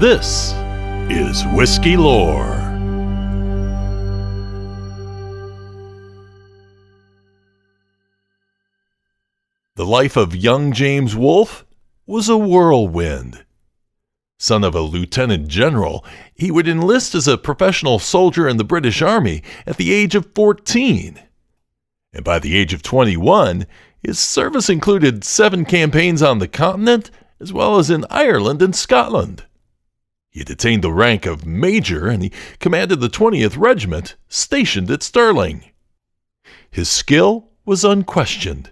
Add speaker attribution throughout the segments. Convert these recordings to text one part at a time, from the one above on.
Speaker 1: This is Whiskey Lore. The life of young James Wolfe was a whirlwind. Son of a lieutenant general, he would enlist as a professional soldier in the British Army at the age of 14. And by the age of 21, his service included 7 campaigns on the continent, as well as in Ireland and Scotland. He had attained the rank of major, and he commanded the 20th Regiment, stationed at Stirling. His skill was unquestioned,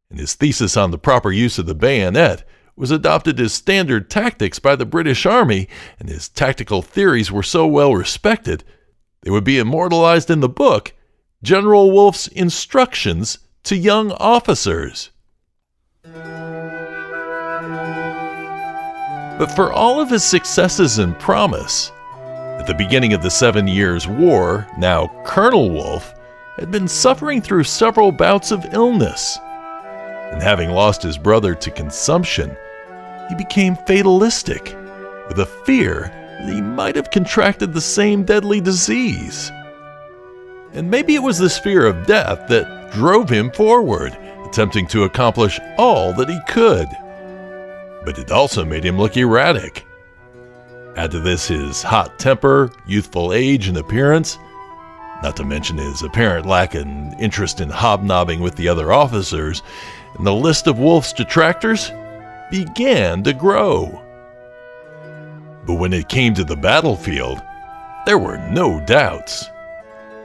Speaker 1: and his thesis on the proper use of the bayonet was adopted as standard tactics by the British Army, and his tactical theories were so well respected, they would be immortalized in the book, General Wolfe's Instructions to Young Officers. But for all of his successes and promise, at the beginning of the 7 Years' War, now Colonel Wolfe had been suffering through several bouts of illness. And having lost his brother to consumption, he became fatalistic, with a fear that he might have contracted the same deadly disease. And maybe it was this fear of death that drove him forward, attempting to accomplish all that he could. But it also made him look erratic. Add to this his hot temper, youthful age and appearance, not to mention his apparent lack of interest in hobnobbing with the other officers, and the list of Wolfe's detractors began to grow. But when it came to the battlefield, there were no doubts.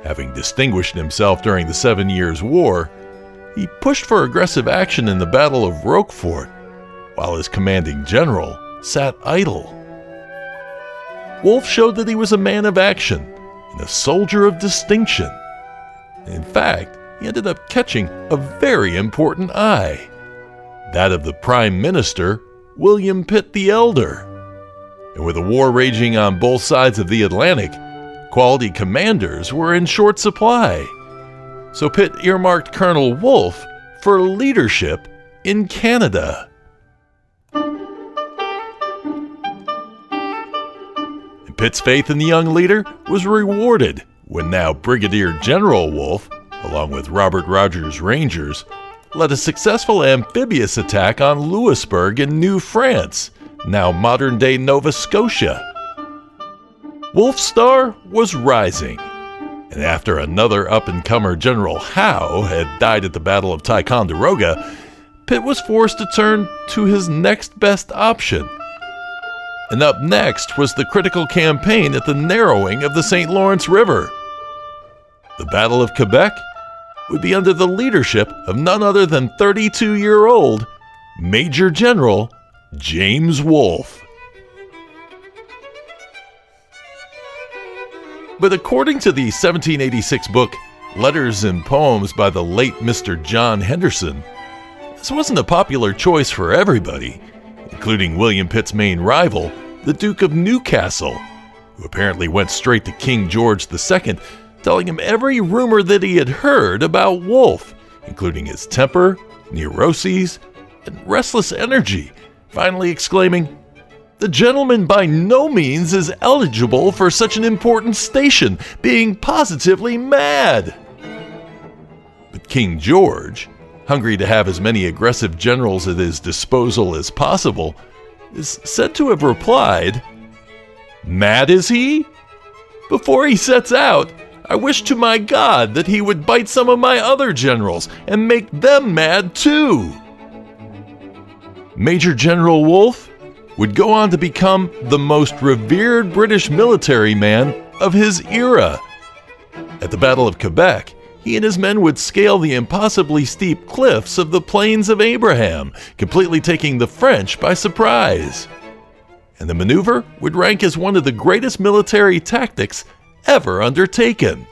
Speaker 1: Having distinguished himself during the 7 Years' War, he pushed for aggressive action in the Battle of Roquefort, while his commanding general sat idle. Wolfe showed that he was a man of action and a soldier of distinction. In fact, he ended up catching a very important eye, that of the Prime Minister, William Pitt the Elder. And with a war raging on both sides of the Atlantic, quality commanders were in short supply. So Pitt earmarked Colonel Wolfe for leadership in Canada. And Pitt's faith in the young leader was rewarded when now Brigadier General Wolfe, along with Robert Rogers' Rangers, led a successful amphibious attack on Louisbourg in New France, now modern-day Nova Scotia. Wolfe's star was rising, and after another up-and-comer General Howe had died at the Battle of Ticonderoga, Pitt was forced to turn to his next best option. And up next was the critical campaign at the narrowing of the St. Lawrence River. The Battle of Quebec would be under the leadership of none other than 32-year-old Major General James Wolfe. But according to the 1786 book Letters and Poems by the late Mr. John Henderson, this wasn't a popular choice for everybody, including William Pitt's main rival, the Duke of Newcastle, who apparently went straight to King George II, telling him every rumor that he had heard about Wolfe, including his temper, neuroses, and restless energy, finally exclaiming, "The gentleman by no means is eligible for such an important station, being positively mad." But King George, hungry to have as many aggressive generals at his disposal as possible, is said to have replied, "Mad is he? Before he sets out, I wish to my God that he would bite some of my other generals and make them mad too." Major General Wolfe would go on to become the most revered British military man of his era. At the Battle of Quebec, he and his men would scale the impossibly steep cliffs of the Plains of Abraham, completely taking the French by surprise. And the maneuver would rank as one of the greatest military tactics ever undertaken.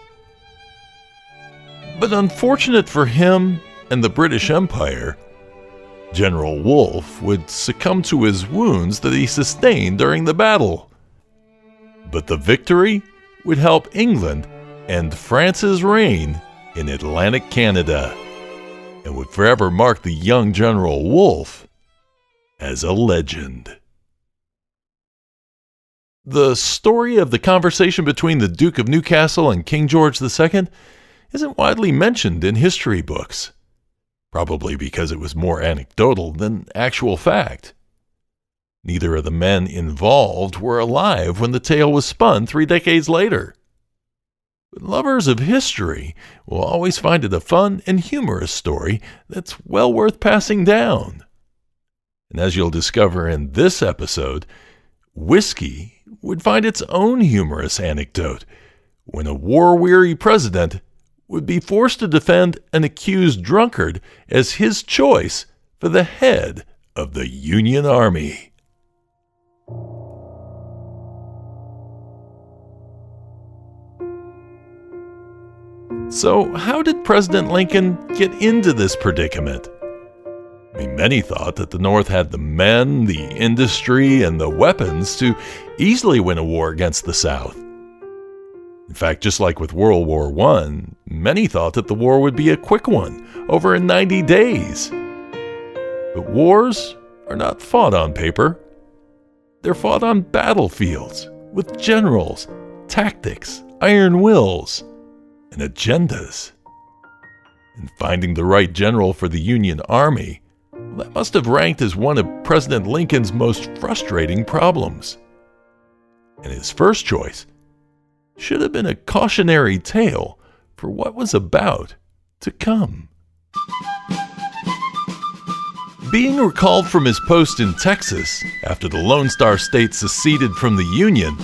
Speaker 1: But unfortunate for him and the British Empire, General Wolfe would succumb to his wounds that he sustained during the battle. But the victory would help England end France's reign in Atlantic Canada, and would forever mark the young General Wolfe as a legend. The story of the conversation between the Duke of Newcastle and King George II isn't widely mentioned in history books, probably because it was more anecdotal than actual fact. Neither of the men involved were alive when the tale was spun 3 decades later. But lovers of history will always find it a fun and humorous story that's well worth passing down. And as you'll discover in this episode, whiskey would find its own humorous anecdote when a war-weary president would be forced to defend an accused drunkard as his choice for the head of the Union Army. So, how did President Lincoln get into this predicament? Many thought that the North had the men, the industry, and the weapons to easily win a war against the South. In fact, just like with World War I, many thought that the war would be a quick one, over in 90 days. But wars are not fought on paper. They're fought on battlefields, with generals, tactics, iron wills, and agendas. And finding the right general for the Union Army, that must have ranked as one of President Lincoln's most frustrating problems. And his first choice should have been a cautionary tale for what was about to come. Being recalled from his post in Texas after the Lone Star State seceded from the Union,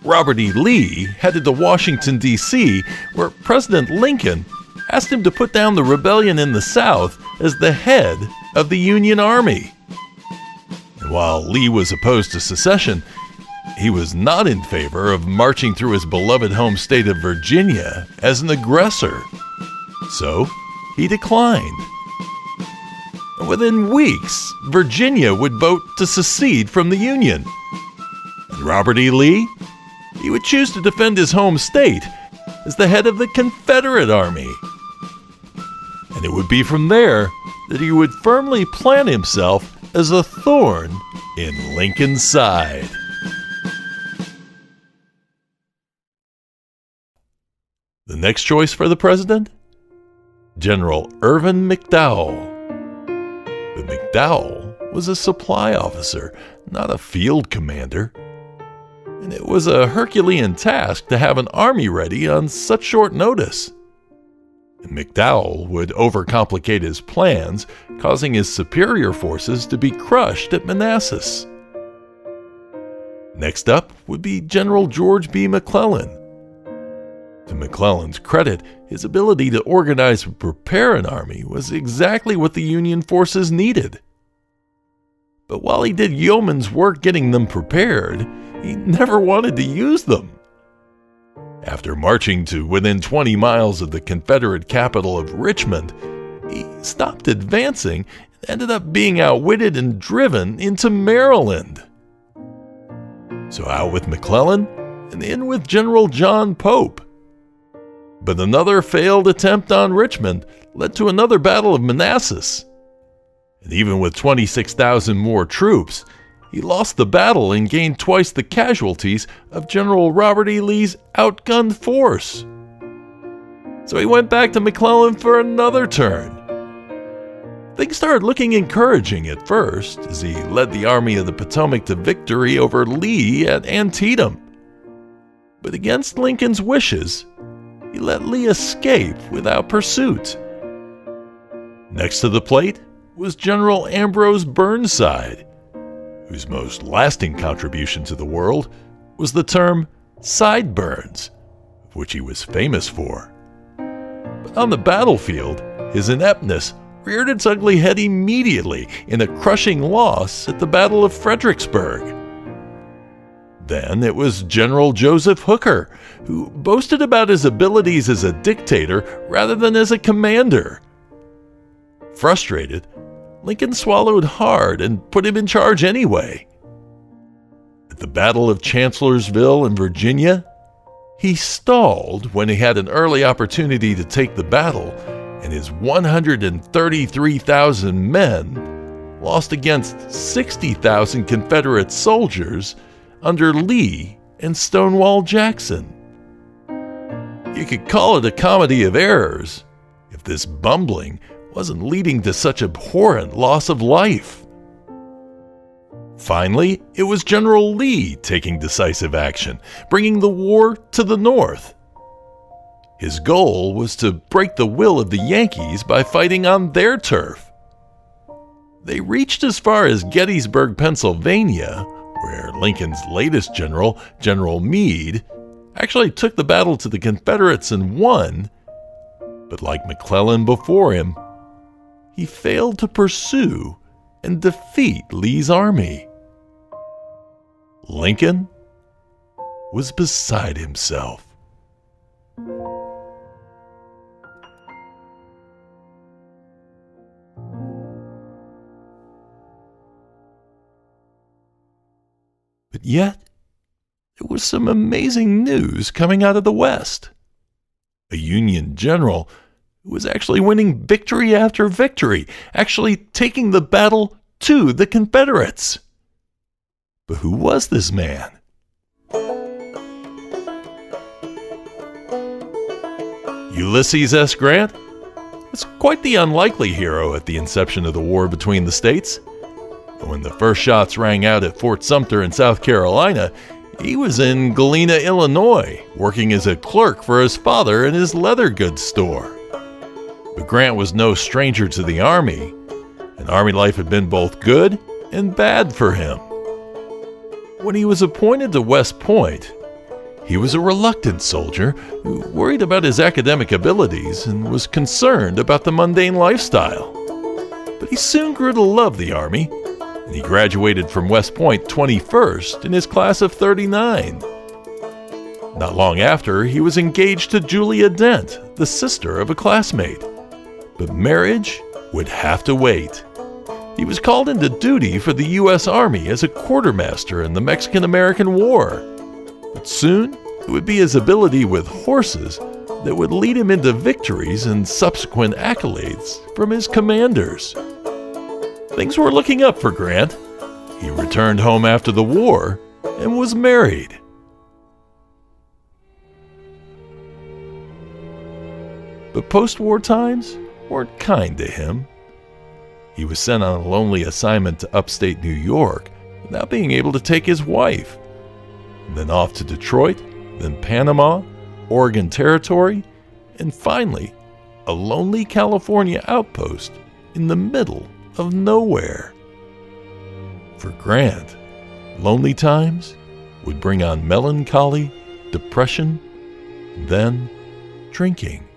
Speaker 1: Robert E. Lee headed to Washington, D.C., where President Lincoln asked him to put down the rebellion in the South as the head of the Union Army. And while Lee was opposed to secession, he was not in favor of marching through his beloved home state of Virginia as an aggressor. So he declined. And within weeks, Virginia would vote to secede from the Union. And Robert E. Lee, he would choose to defend his home state as the head of the Confederate Army. And it would be from there that he would firmly plant himself as a thorn in Lincoln's side. The next choice for the president? General Irvin McDowell. But McDowell was a supply officer, not a field commander. And it was a Herculean task to have an army ready on such short notice. And McDowell would overcomplicate his plans, causing his superior forces to be crushed at Manassas. Next up would be General George B. McClellan. To McClellan's credit, his ability to organize and prepare an army was exactly what the Union forces needed. But while he did yeoman's work getting them prepared, he never wanted to use them. After marching to within 20 miles of the Confederate capital of Richmond, he stopped advancing and ended up being outwitted and driven into Maryland. So out with McClellan and in with General John Pope. But another failed attempt on Richmond led to another battle of Manassas. And even with 26,000 more troops, he lost the battle and gained twice the casualties of General Robert E. Lee's outgunned force. So he went back to McClellan for another turn. Things started looking encouraging at first as he led the Army of the Potomac to victory over Lee at Antietam. But against Lincoln's wishes, he let Lee escape without pursuit. Next to the plate was General Ambrose Burnside, whose most lasting contribution to the world was the term sideburns, which he was famous for. But on the battlefield, his ineptness reared its ugly head immediately in a crushing loss at the Battle of Fredericksburg. Then it was General Joseph Hooker, who boasted about his abilities as a dictator rather than as a commander. Frustrated, Lincoln swallowed hard and put him in charge anyway. At the Battle of Chancellorsville in Virginia, he stalled when he had an early opportunity to take the battle, and his 133,000 men lost against 60,000 Confederate soldiers under Lee and Stonewall Jackson. You could call it a comedy of errors if this bumbling wasn't leading to such abhorrent loss of life. Finally, it was General Lee taking decisive action, bringing the war to the North. His goal was to break the will of the Yankees by fighting on their turf. They reached as far as Gettysburg, Pennsylvania, where Lincoln's latest general, General Meade, actually took the battle to the Confederates and won, but like McClellan before him, he failed to pursue and defeat Lee's army. Lincoln was beside himself. But yet, there was some amazing news coming out of the West. A Union general who was actually winning victory after victory, actually taking the battle to the Confederates. But who was this man? Ulysses S. Grant was quite the unlikely hero at the inception of the war between the states. When the first shots rang out at Fort Sumter in South Carolina, he was in Galena, Illinois, working as a clerk for his father in his leather goods store. But Grant was no stranger to the Army, and Army life had been both good and bad for him. When he was appointed to West Point, he was a reluctant soldier who worried about his academic abilities and was concerned about the mundane lifestyle. But he soon grew to love the Army, and he graduated from West Point 21st in his class of 39. Not long after, he was engaged to Julia Dent, the sister of a classmate. But marriage would have to wait. He was called into duty for the U.S. Army as a quartermaster in the Mexican-American War. But soon, it would be his ability with horses that would lead him into victories and subsequent accolades from his commanders. Things were looking up for Grant. He returned home after the war and was married. But post-war times weren't kind to him. He was sent on a lonely assignment to upstate New York without being able to take his wife. And then off to Detroit, then Panama, Oregon Territory, and finally, a lonely California outpost in the middle of nowhere. For Grant, lonely times would bring on melancholy, depression, then drinking.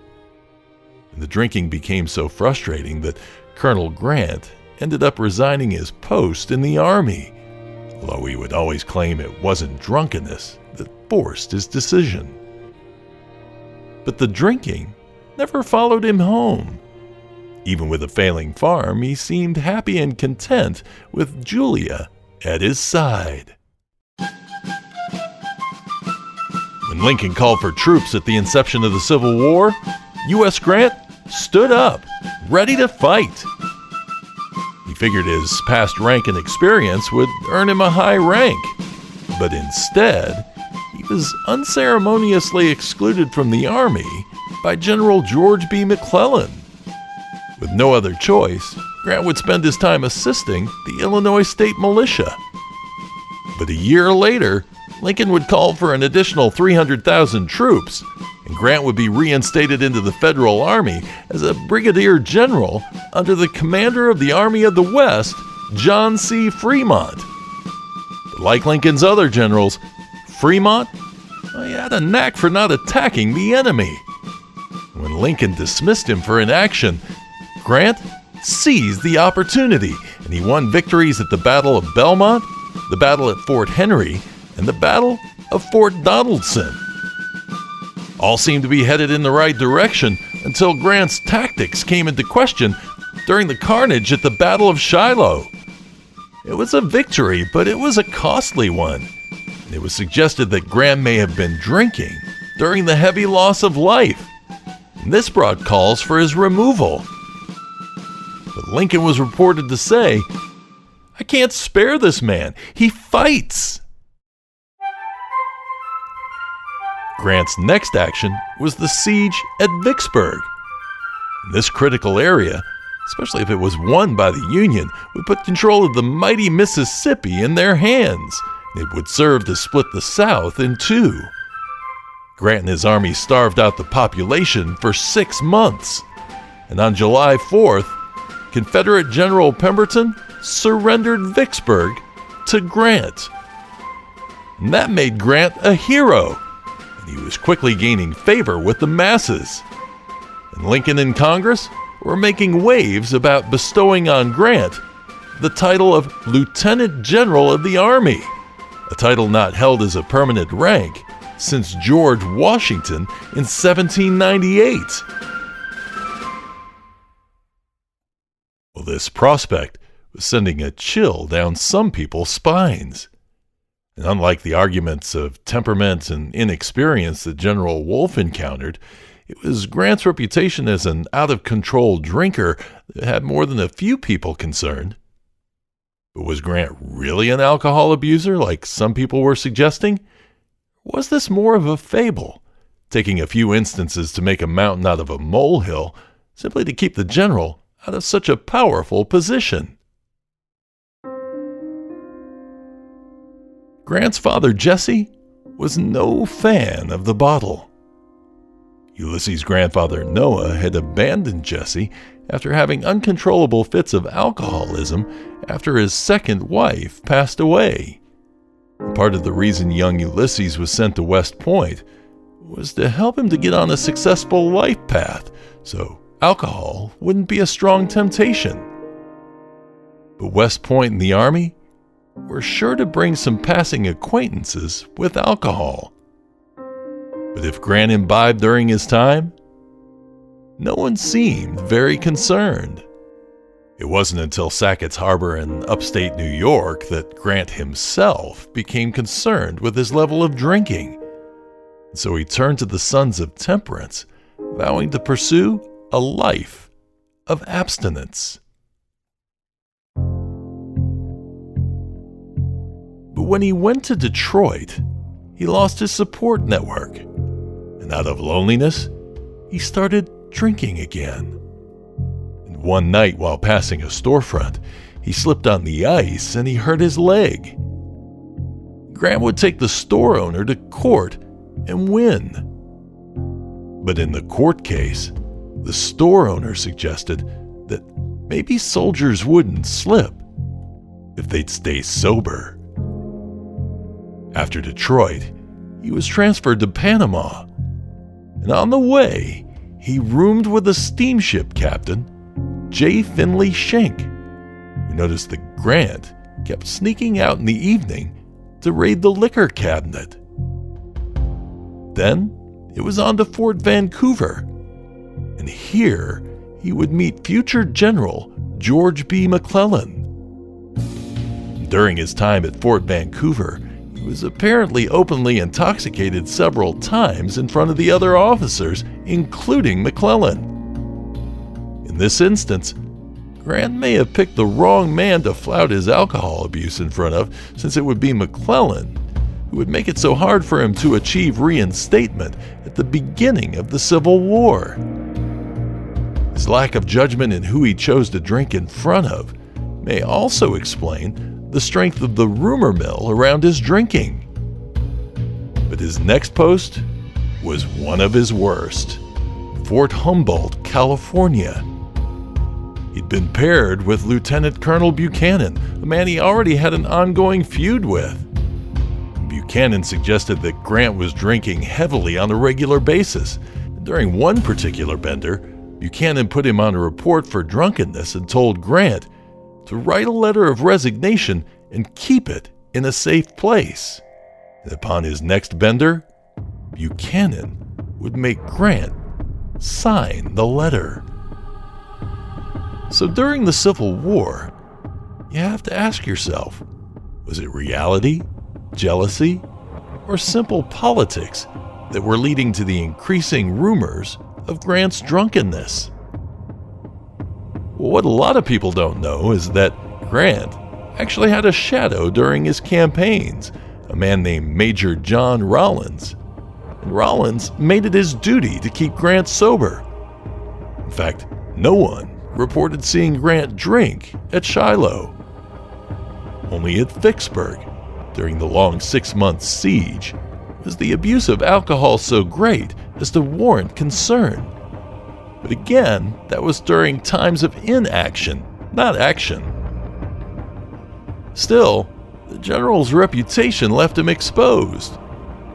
Speaker 1: And the drinking became so frustrating that Colonel Grant ended up resigning his post in the Army, although he would always claim it wasn't drunkenness that forced his decision. But the drinking never followed him home. Even with a failing farm, he seemed happy and content with Julia at his side. When Lincoln called for troops at the inception of the Civil War, U.S. Grant stood up, ready to fight. He figured his past rank and experience would earn him a high rank, but instead, he was unceremoniously excluded from the Army by General George B. McClellan. With no other choice, Grant would spend his time assisting the Illinois State Militia. But a year later, Lincoln would call for an additional 300,000 troops, and Grant would be reinstated into the Federal Army as a brigadier general under the commander of the Army of the West, John C. Fremont. But like Lincoln's other generals, Fremont, he had a knack for not attacking the enemy. When Lincoln dismissed him for inaction, Grant seized the opportunity, and he won victories at the Battle of Belmont, the Battle at Fort Henry, and the Battle of Fort Donaldson. All seemed to be headed in the right direction until Grant's tactics came into question during the carnage at the Battle of Shiloh. It was a victory, but it was a costly one. It was suggested that Grant may have been drinking during the heavy loss of life. And this brought calls for his removal. But Lincoln was reported to say, "I can't spare this man. He fights." Grant's next action was the siege at Vicksburg. This critical area, especially if it was won by the Union, would put control of the mighty Mississippi in their hands. It would serve to split the South in two. Grant and his army starved out the population for 6 months. And on July 4th, Confederate General Pemberton surrendered Vicksburg to Grant. And that made Grant a hero, and he was quickly gaining favor with the masses. And Lincoln and Congress were making waves about bestowing on Grant the title of Lieutenant General of the Army, a title not held as a permanent rank since George Washington in 1798. Well, this prospect was sending a chill down some people's spines. And unlike the arguments of temperament and inexperience that General Wolfe encountered, it was Grant's reputation as an out-of-control drinker that had more than a few people concerned. But was Grant really an alcohol abuser like some people were suggesting? Or was this more of a fable, taking a few instances to make a mountain out of a molehill, simply to keep the general out of such a powerful position? Grant's father, Jesse, was no fan of the bottle. Ulysses' grandfather, Noah, had abandoned Jesse after having uncontrollable fits of alcoholism after his second wife passed away. Part of the reason young Ulysses was sent to West Point was to help him to get on a successful life path, so alcohol wouldn't be a strong temptation. But West Point and the Army were sure to bring some passing acquaintances with alcohol. But if Grant imbibed during his time, no one seemed very concerned. It wasn't until Sackett's Harbor in upstate New York that Grant himself became concerned with his level of drinking. So he turned to the Sons of Temperance, vowing to pursue a life of abstinence. But when he went to Detroit, he lost his support network, and out of loneliness, he started drinking again. And one night while passing a storefront, he slipped on the ice and he hurt his leg. Grant would take the store owner to court and win. But in the court case, the store owner suggested that maybe soldiers wouldn't slip if they'd stay sober. After Detroit, he was transferred to Panama, and on the way, he roomed with a steamship captain, J. Finley Schenck, who noticed that Grant kept sneaking out in the evening to raid the liquor cabinet. Then it was on to Fort Vancouver, and here he would meet future General George B. McClellan. During his time at Fort Vancouver, he was apparently openly intoxicated several times in front of the other officers, including McClellan. In this instance, Grant may have picked the wrong man to flout his alcohol abuse in front of, since it would be McClellan who would make it so hard for him to achieve reinstatement at the beginning of the Civil War. His lack of judgment in who he chose to drink in front of may also explain the strength of the rumor mill around his drinking. But his next post was one of his worst: Fort Humboldt, California. He'd been paired with Lieutenant Colonel Buchanan, a man he already had an ongoing feud with. Buchanan suggested that Grant was drinking heavily on a regular basis. During one particular bender, Buchanan put him on a report for drunkenness and told Grant to write a letter of resignation and keep it in a safe place. And upon his next bender, Buchanan would make Grant sign the letter. So during the Civil War, you have to ask yourself, was it reality, jealousy, or simple politics that were leading to the increasing rumors of Grant's drunkenness? What a lot of people don't know is that Grant actually had a shadow during his campaigns, a man named Major John Rawlins. Rollins made it his duty to keep Grant sober. In fact, no one reported seeing Grant drink at Shiloh. Only at Vicksburg, during the long 6-month siege, was the abuse of alcohol so great as to warrant concern. But again, that was during times of inaction, not action. Still, the general's reputation left him exposed.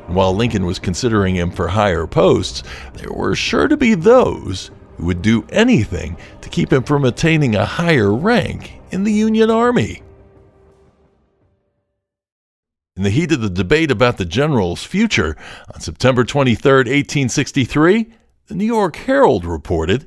Speaker 1: While Lincoln was considering him for higher posts, there were sure to be those who would do anything to keep him from attaining a higher rank in the Union Army. In the heat of the debate about the general's future, on September 23, 1863, the New York Herald reported,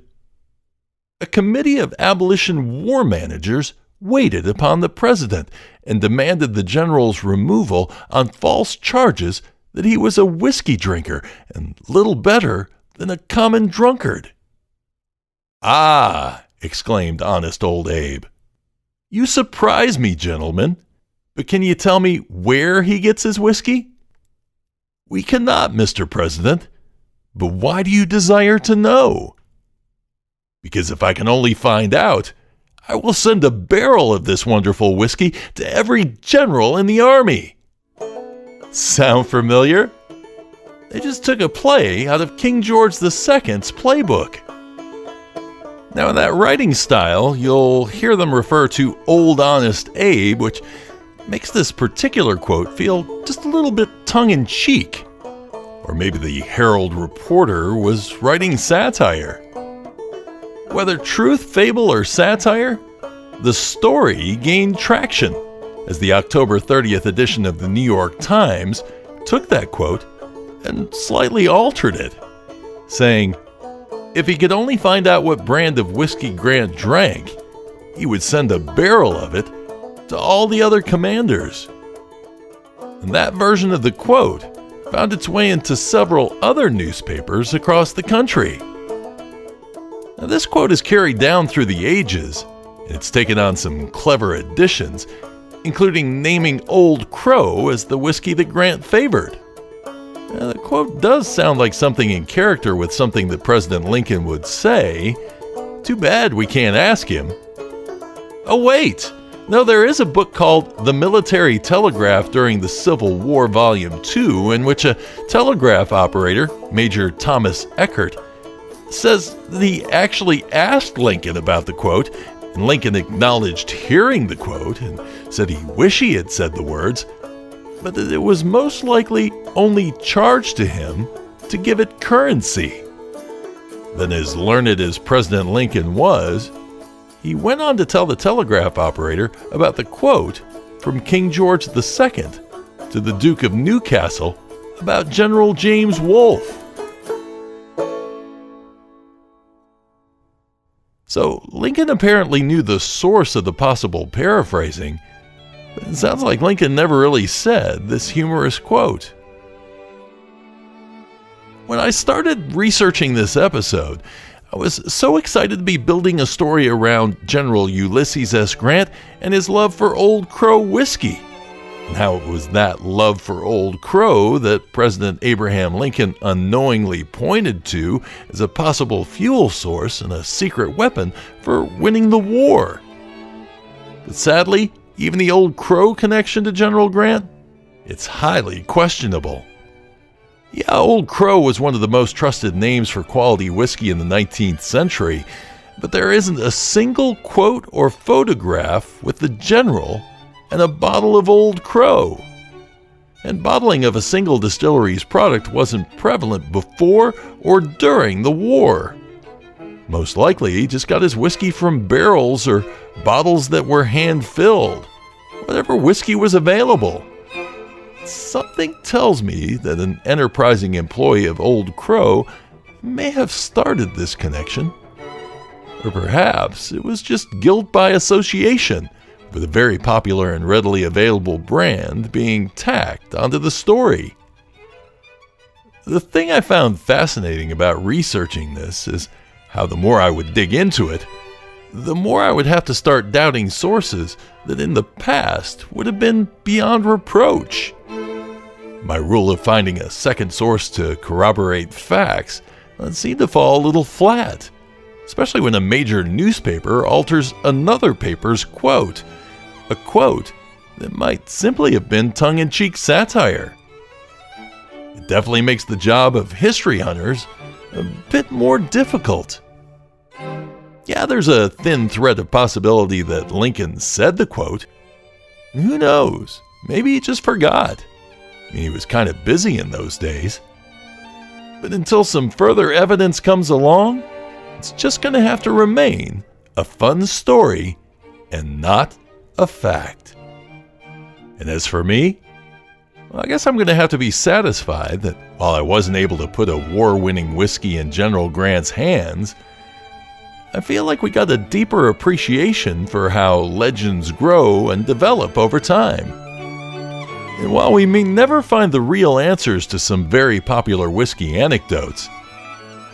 Speaker 1: "A committee of abolition war managers waited upon the president and demanded the general's removal on false charges that he was a whiskey drinker and little better than a common drunkard." "Ah," exclaimed honest old Abe, "you surprise me, gentlemen. But can you tell me where he gets his whiskey?" "We cannot, Mr. President. But why do you desire to know?" "Because if I can only find out, I will send a barrel of this wonderful whiskey to every general in the army." Sound familiar? They just took a play out of King George II's playbook. Now, in that writing style, you'll hear them refer to Old Honest Abe, which makes this particular quote feel just a little bit tongue-in-cheek. Or maybe the Herald reporter was writing satire. Whether truth, fable, or satire, the story gained traction as the October 30th edition of the New York Times took that quote and slightly altered it, saying, if he could only find out what brand of whiskey Grant drank, he would send a barrel of it to all the other commanders. And that version of the quote found its way into several other newspapers across the country. Now, this quote is carried down through the ages, and it's taken on some clever additions, including naming Old Crow as the whiskey that Grant favored. Now, the quote does sound like something in character with something that President Lincoln would say. Too bad we can't ask him. Oh wait! No, there is a book called The Military Telegraph During the Civil War, Volume 2, in which a telegraph operator, Major Thomas Eckert, says that he actually asked Lincoln about the quote, and Lincoln acknowledged hearing the quote and said he wished he had said the words, but that it was most likely only charged to him to give it currency. Then, as learned as President Lincoln was, he went on to tell the telegraph operator about the quote from King George II to the Duke of Newcastle about General James Wolfe. So Lincoln apparently knew the source of the possible paraphrasing, but it sounds like Lincoln never really said this humorous quote. When I started researching this episode, I was so excited to be building a story around General Ulysses S. Grant and his love for Old Crow whiskey, and how it was that love for Old Crow that President Abraham Lincoln unknowingly pointed to as a possible fuel source and a secret weapon for winning the war. But sadly, even the Old Crow connection to General Grant, it's highly questionable. Yeah, Old Crow was one of the most trusted names for quality whiskey in the 19th century, but there isn't a single quote or photograph with the general and a bottle of Old Crow. And bottling of a single distillery's product wasn't prevalent before or during the war. Most likely, he just got his whiskey from barrels or bottles that were hand-filled, whatever whiskey was available. Something tells me that an enterprising employee of Old Crow may have started this connection. Or perhaps it was just guilt by association, with a very popular and readily available brand being tacked onto the story. The thing I found fascinating about researching this is how the more I would dig into it, the more I would have to start doubting sources that in the past would have been beyond reproach. My rule of finding a second source to corroborate facts seemed to fall a little flat, especially when a major newspaper alters another paper's quote, a quote that might simply have been tongue-in-cheek satire. It definitely makes the job of history hunters a bit more difficult. Yeah, there's a thin thread of possibility that Lincoln said the quote. Who knows? Maybe he just forgot. I mean, he was kind of busy in those days. But until some further evidence comes along, it's just going to have to remain a fun story and not a fact. And as for me, well, I guess I'm going to have to be satisfied that while I wasn't able to put a war-winning whiskey in General Grant's hands, I feel like we got a deeper appreciation for how legends grow and develop over time. And while we may never find the real answers to some very popular whiskey anecdotes,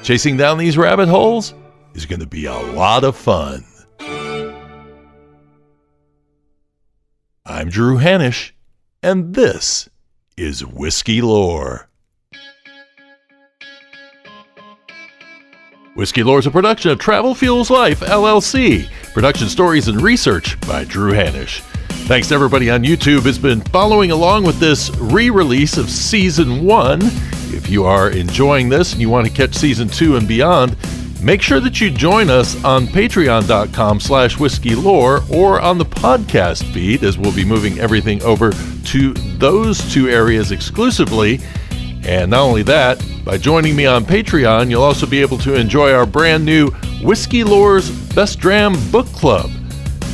Speaker 1: chasing down these rabbit holes is going to be a lot of fun. I'm Drew Hanisch, and this is Whiskey Lore. Whiskey Lore is a production of Travel Fuels Life, LLC. Production stories and research by Drew Hanisch. Thanks to everybody on YouTube who's been following along with this re-release of Season 1. If you are enjoying this and you want to catch Season 2 and beyond, make sure that you join us on patreon.com/whiskeylore or on the podcast feed, as we'll be moving everything over to those two areas exclusively. And not only that, by joining me on Patreon, you'll also be able to enjoy our brand new Whiskey Lore's Best Dram Book Club.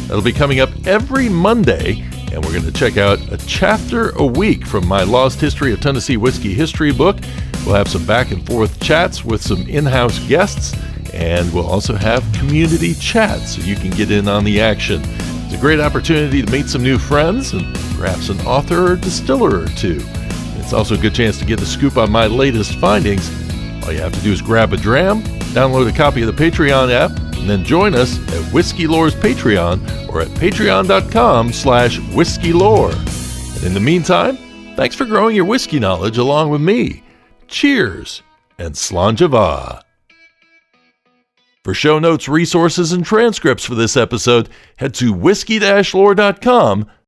Speaker 1: That'll be coming up every Monday, and we're going to check out a chapter a week from my Lost History of Tennessee Whiskey History book. We'll have some back and forth chats with some in-house guests, and we'll also have community chats so you can get in on the action. It's a great opportunity to meet some new friends and perhaps an author or distiller or two. It's also a good chance to get the scoop on my latest findings. All you have to do is grab a dram, download a copy of the Patreon app, and then join us at Whiskey Lore's Patreon or at patreon.com/whiskeylore. And in the meantime, thanks for growing your whiskey knowledge along with me. Cheers and Slainte. For show notes, resources, and transcripts for this episode, head to whiskey-lore.com